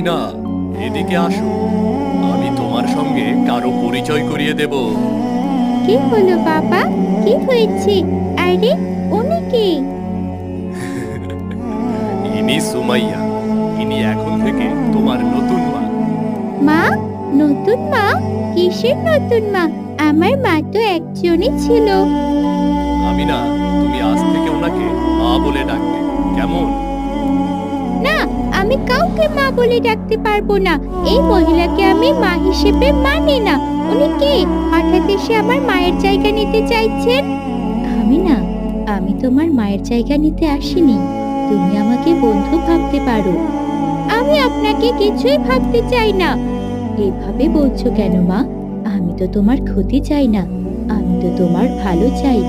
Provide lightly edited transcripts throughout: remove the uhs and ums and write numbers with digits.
আমিনা, এদিকে আসো। আমি তোমার সঙ্গে কারো পরিচয় করিয়ে দেব। কি হলো বাবা, কি হয়েছে? আরে উনি কে? ইনি সুমাইয়া। ইনি এখন থেকে তোমার নতুন মা। মা? নতুন মা? কিসের নতুন মা? আমার মা তো একজনই ছিল। আমিনা, তুমি আজ থেকে ওনাকে মা বলে ডাকবে, কেমন? না, আমি কাউকে মা বলে ডাকতে পারবো না। এই মহিলাকে আমি মা হিসেবে মানি না। উনি কে? হঠাৎ এসে আমার মায়ের জায়গা নিতে চাইছেন? আমি না, আমি তোমার মায়ের জায়গা নিতে আসিনি। তুমি আমাকে বন্ধু ভাবতে পারো। আমি আপনাকে কিছুই ভাবতে চাই না। এভাবে বলছো কেন মা? আমি তো তোমার ক্ষতি চাই না, আমি তো তোমার ভালো চাই।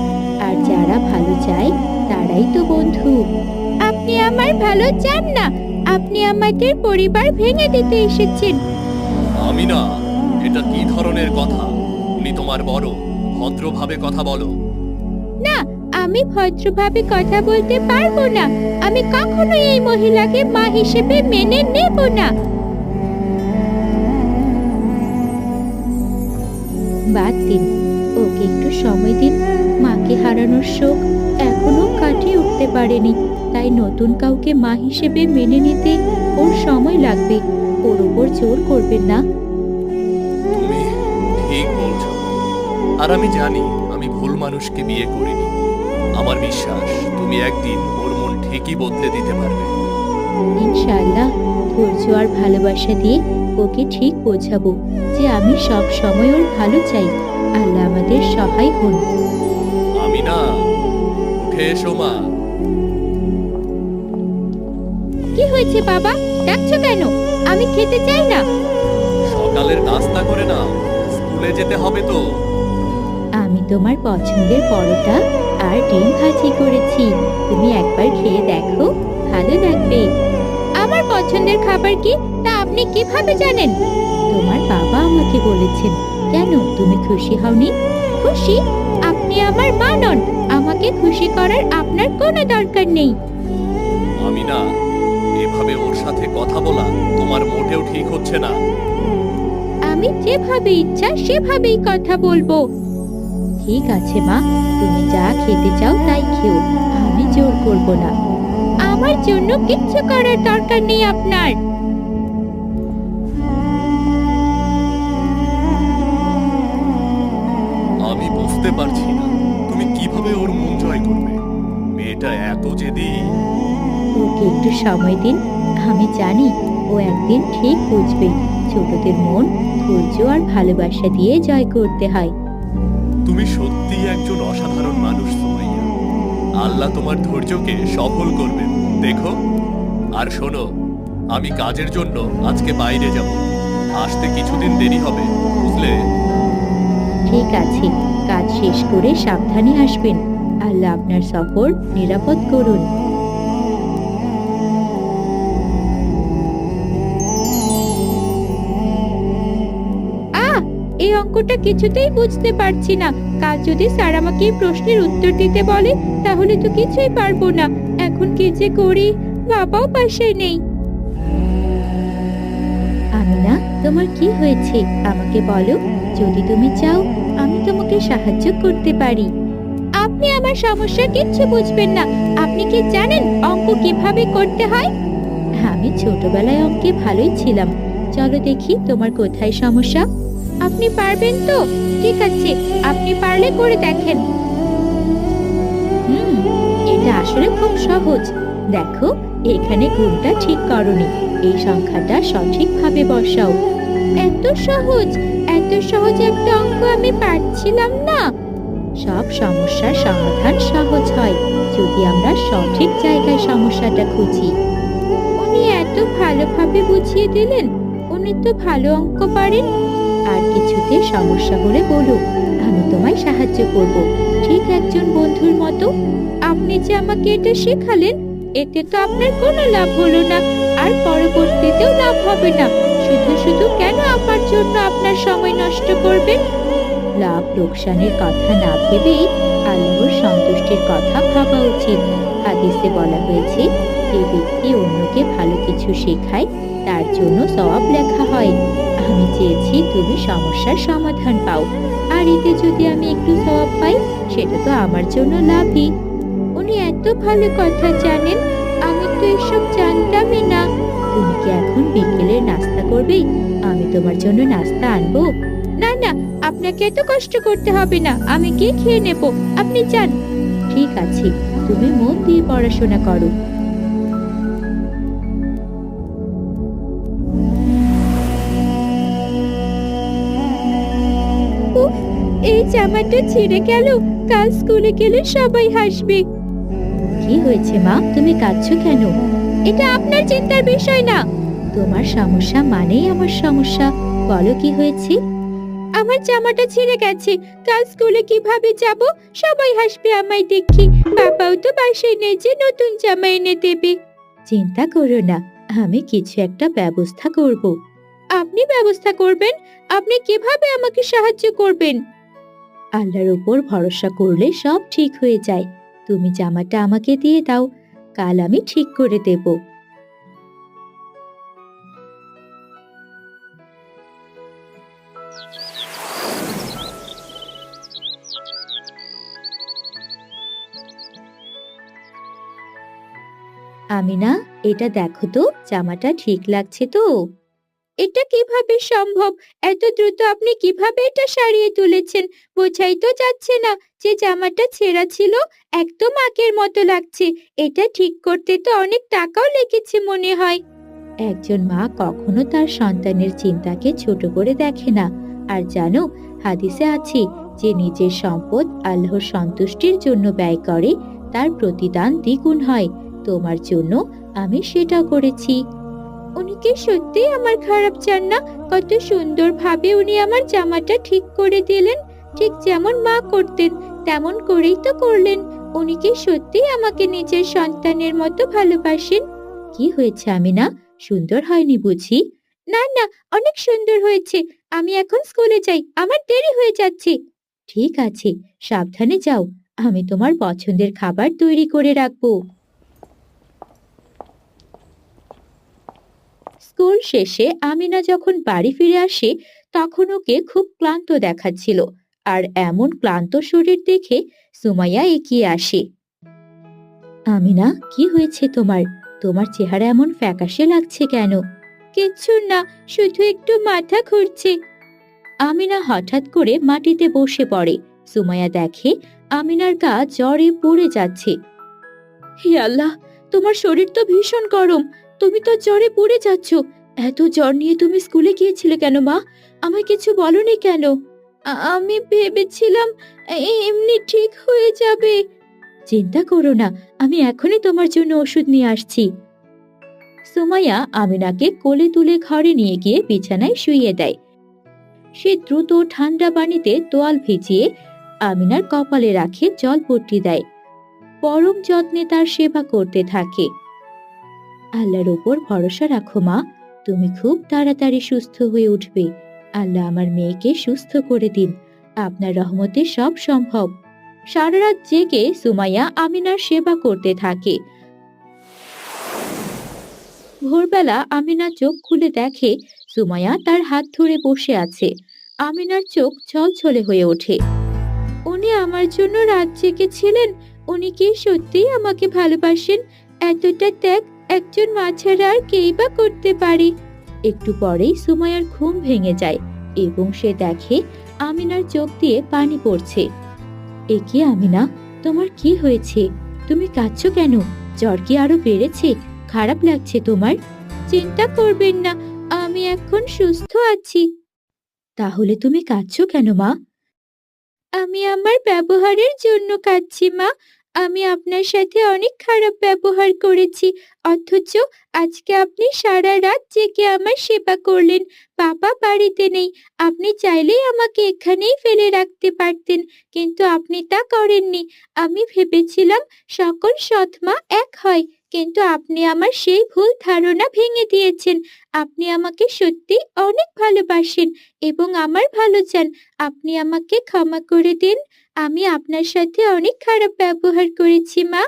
আর যারা ভালো চায় তারাই তো বন্ধু। আপনি আমার ভালো চান না, আপনি আমাদের পরিবার ভেঙে দিতে এসেছেন। আমিনা, এটা কি ধরনের কথা? উনি তোমার বড়, ভদ্রভাবে কথা বলো। না, আমি ভদ্রভাবে কথা বলতে পারবো না। আমি কখনো এই মহিলাকে মা হিসেবে মেনে নেব না। বাদ দিন, ওকে একটু সময় দিন। মাকে হারানোর শোক এখনো কাটিয়ে উঠতে পারেনি, তাই নতুন কাউকে মা হিসেবে মেনে নিতে ওর সময় লাগবে। ওর উপর জোর করবেন না। তুমি ঠিক বলছো। আর আমি জানি আমি ভুল মানুষকে বিয়ে করিনি। আমার বিশ্বাস তুমি একদিন ওর মন ঠিকই বদলে দিতে পারবে। ইনশাআল্লাহ, ধৈর্য আর ভালোবাসা দিয়ে ওকে ঠিক বোঝাবো যে আমি সব সময় ওর ভালো চাই। আল্লাহ আমাদের সহায় হন। আমিনা, উঠে এসো মা। কি হয়েছে বাবা, ডাকছো কেন? আমি খেতে চাই না। সকালের নাস্তা করে নাও, স্কুলে যেতে হবে তো। আমি তোমার পছন্দের পরোটা আর ডিম ভাজি করেছি, তুমি একবার খেয়ে দেখো, ভালো লাগবে। আমার পছন্দের খাবার কি তা আপনি কিভাবে জানেন? তোমার বাবা আমাকে বলেছেন। কেন, তুমি খুশি হওনি? খুশি? আপনি আমার মা নন, আমাকে খুশি করার আপনার কোনো দরকার নেই। আমিনা, এভাবে ওর সাথে কথা বলা তোমার মোটেও ঠিক হচ্ছে না। আমি যেভাবে ইচ্ছা সেভাবেই কথা বলবো। ঠিক আছে মা, তুমি যা খেতে চাও তাই খেও, আমি জোর করব না। আমার জন্য কিচ্ছু করার দরকার নেই আপনার। আমি বুঝতে পারছি না তুমি কিভাবে ওর মন জয় করবে। মেয়েটা এত জেদি। ওকে একটু সময় দিন, আমি জানি ও একদিন ঠিক বুঝবে। ছোটদের মন ধৈর্য আর ভালোবাসা দিয়ে জয় করতে হয়। তুমি সত্যি একজন অসাধারণ মানুষ সুমাইয়া। আল্লাহ তোমার ধৈর্যকে সফল করবেন, দেখো। আর শোনো, আমি কাজের জন্য আজকে বাইরে যাব। আসতে কিছুদিন দেরি হবে, বুঝলে? ঠিক আছে, কাজ শেষ করে সাবধানে আসবেন। আল্লাহ আপনার সফর নিরাপদ করুন। এই অঙ্কটা কিছুতেই বুঝতে পারছি না। কাল যদি স্যার আমাকে এই প্রশ্নের উত্তর দিতে বলে তাহলে তো কিছুই পারবো না। এখন কি যে করি, বাবাও পাশে নেই। আমিনা, তোমার কি হয়েছে আমাকে বলো। যদি তুমি চাও আমি তোমাকে সাহায্য করতে পারি। আপনি আমার সমস্যা কিচ্ছু বুঝবেন না। আপনি কি জানেন অঙ্ক কিভাবে করতে হয়? আমি ছোটবেলায় অঙ্কে ভালোই ছিলাম। চলো দেখি তোমার কোথায় সমস্যা। আপনি পারবেন তো? ঠিক আছে, আপনি পারলে করে দেখেন। হুম, এটা আসলে খুব সহজ। দেখো, এখানে গুণটা ঠিক করনি, এই সংখ্যাটা সঠিকভাবে বসাও। এত সহজ, এত সহজ একটা অঙ্ক আমি পারছিলাম না। সব সমস্যার সমাধান সহজ হয় যদি আমরা সঠিক জায়গায় সমস্যাটা খুঁজি। উনি এত ভালোভাবে বুঝিয়ে দিলেন। উনি তো ভালো অঙ্ক পারেন। আর কিছুতে সমস্যা হলে বলো, আমি তোমায় সাহায্য করব, ঠিক একজন বন্ধুর মতো। আপনি যে আমাকে এটা শেখালেন, এতে তো আপনার কোনো লাভ হলো না, আর পরবর্তীতেও লাভ হবে না। শুধু শুধু কেন আমার জন্য আপনার সময় নষ্ট করবেন? লাভ লোকসানের কথা না ভেবেই আল্লাহর সন্তুষ্টির কথা ভাবা উচিত। হাদিসে বলা হয়েছে, যে ব্যক্তি অন্যকে ভালো কিছু শেখায় তার জন্য সওয়াব লেখা হয়। আমি চেয়েছি তুমি সমস্যার সমাধান পাও, আর এতে যদি আমি একটু সওয়াব পাই সেটা তো আমার জন্য লাভই। উনি এত ভালো কথা জানেন, আমি তো এসব জানতামই না। তুমি কি এখন বিকেলের নাস্তা করবে? আমি তোমার জন্য নাস্তা আনবো। না না, আপনাকে এত কষ্ট করতে হবে না, আমি গিয়ে খেয়ে নেব, আপনি যান। ঠিক আছে, তুমি মন দিয়ে পড়াশোনা করো। উফ, এই জামাটা ছিঁড়ে গেল, কাল স্কুলে গেলে সবাই হাসবে। কি হয়েছে মা, তুমি কাঁদছো কেন? এটা আপনার চিন্তার বিষয় না। তোমার সমস্যা মানেই আমার সমস্যা। বলো কি হয়েছে? আমার জামাটা ছিঁড়ে গেছে, কাল স্কুলে কিভাবে যাব? সবাই হাসবে আমায় দেখি। বাবাও তো বাসায় নেই যে নতুন জামা এনে দেবে। চিন্তা করো না, আমি কিছু একটা ব্যবস্থা করব। আপনি ব্যবস্থা করবেন? আপনি কিভাবে আমাকে সাহায্য করবেন? আল্লাহর উপর ভরসা করলে সব ঠিক হয়ে যায়। তুমি জামাটা আমাকে দিয়ে দাও, কাল আমি ঠিক করে দেব। আমিনা, এটা দেখো তো, জামাটা ঠিক লাগছে তো? এটা কিভাবে সম্ভব? এত দ্রুত আপনি কিভাবে এটা সারিয়ে তুলেছেন? বোঝাই তো যাচ্ছে না যে জামাটা ছেঁড়া ছিল। একদম আগের মতো লাগছে। এটা ঠিক করতে তো অনেক টাকাও লেগেছে মনে হয়। একজন মা কখনো তার সন্তানের চিন্তাকে ছোট করে দেখে না। আর জানো, হাদিসে আছে যে নিজের সম্পদ আল্লাহর সন্তুষ্টির জন্য ব্যয় করে তার প্রতিদান দ্বিগুণ হয়। তোমার জন্য আমি সেটা করেছি। উনি কি সত্যি আমার খারাপ চান না? কত সুন্দরভাবে উনি আমার জামাটা ঠিক করে দিলেন। ঠিক যেমন মা করতেন তেমন করেই তো করলেন। উনি কি সত্যি আমাকে নিজের সন্তানের মতো ভালোবাসেন? কি হয়েছে আমিনা, সুন্দর হয়নি বুঝি? না না, অনেক সুন্দর হয়েছে। আমি এখন স্কুলে যাই, আমার দেরি হয়ে যাচ্ছে। ঠিক আছে, সাবধানে যাও। আমি তোমার পছন্দের খাবার তৈরি করে রাখবো। স্কুল শেষে আমিনা যখন বাড়ি ফিরে আসে তখন ওকে খুব ক্লান্ত দেখাচ্ছিল। আর এমন ক্লান্ত শরীর দেখে সুমাইয়া এগিয়ে আসে। আমিনা, কি হয়েছে তোমার? তোমার চেহারা এমন ফ্যাকাশে লাগছে কেন? কিচ্ছু না, শুধু একটু মাথা ঘুরছে। আমিনা হঠাৎ করে মাটিতে বসে পড়ে। সুমাইয়া দেখে আমিনার গা জ্বরে পুড়ে যাচ্ছে। হে আল্লাহ, তোমার শরীর তো ভীষণ গরম, তুমি তো জ্বরে পুড়ে যাচ্ছ। এত জ্বর নিয়ে তুমি স্কুলে গিয়েছিলে কেন মা? আমায় কিছু বলনি কেন? আমি ভেবেছিলাম এমনি ঠিক হয়ে যাবে। চিন্তা করো না, আমি এখনই তোমার জন্য ওষুধ নিয়ে আসছি। সুমাইয়া আমিনাকে কোলে তুলে ঘরে নিয়ে গিয়ে বিছানায় শুইয়ে দেয়। সে দ্রুত ঠান্ডা পানিতে তোয়াল ভিজিয়ে আমিনার কপালে রাখে জলপট্টি দেয়। পরম যত্নে তার সেবা করতে থাকে। আল্লাহর উপর ভরসা রাখো মা, তুমি খুব তাড়াতাড়ি সুস্থ হয়ে উঠবে। আল্লাহ আমার মেয়েকে সুস্থ করে দিন, আপনার রহমতে সব সম্ভব। সারা রাত জেগে সুমাইয়া আমিনার সেবা করতে থাকে। ভোরবেলা আমিনা চোখ খুলে দেখে সুমাইয়া তার হাত ধরে বসে আছে। আমিনার চোখ ছলছলে হয়ে ওঠে। উনি আমার জন্য রাত জেগেছিলেন? উনি কি সত্যিই আমাকে ভালোবাসেন? এতটা ত্যাগ একজন মা ছাড়া আর কেই বা করতে পারে? একটু পরেই সুমাইয়ার ঘুম ভেঙে যায় এবং সে দেখে আমিনার চোখ দিয়ে পানি পড়ছে। এ কি আমিনা, তোমার কি হয়েছে? তুমি কাঁদছো কেন? জ্বর কি আরো বেড়েছে? খারাপ লাগছে তোমার? চিন্তা করবেন না, আমি এখন সুস্থ আছি। তাহলে তুমি কাঁদছো কেন মা? আমি আমার ব্যবহারের জন্য কাঁদছি মা। আমি আপনার সাথে অনেক খারাপ ব্যবহার করেছি, অথচ আজকে আপনি সারা রাত জেগে আমার সেবা করলেন। বাবা বাড়িতে নেই, আপনি চাইলেই আমাকে এখানেই ফেলে রাখতে পারতেন, কিন্তু আপনি তা করেননি। আমি ভেবেছিলাম সকল সৎ মা এক হয়, কিন্তু আপনি আমার সেই ভুল ধারণা ভেঙে দিয়েছেন। আপনি আমাকে সত্যি অনেক ভালোবাসেন এবং আমার ভালো চান। আপনি আমাকে ক্ষমা করে দিন। আমি আপনার সাথে অনেক খারাপ ব্যবহার করেছি মা।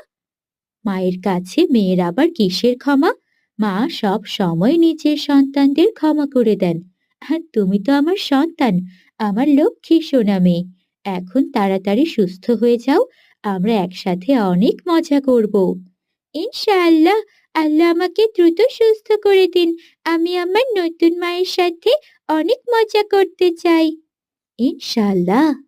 মায়ের কাছে মেয়ের আবার কিসের ক্ষমা? মা সব সময় নিজের সন্তানদের ক্ষমা করে দেন। আর তুমি তো আমার সন্তান, আমার লক্ষ্মী সোনা মেয়ে। এখন তাড়াতাড়ি সুস্থ হয়ে যাও, আমরা একসাথে অনেক মজা করব। ইনশাআল্লাহ, আল্লাহ আমাকে দ্রুত সুস্থ করে দিন। আমি আমার নতুন মায়ের সাথে অনেক মজা করতে চাই। ইনশাআল্লাহ।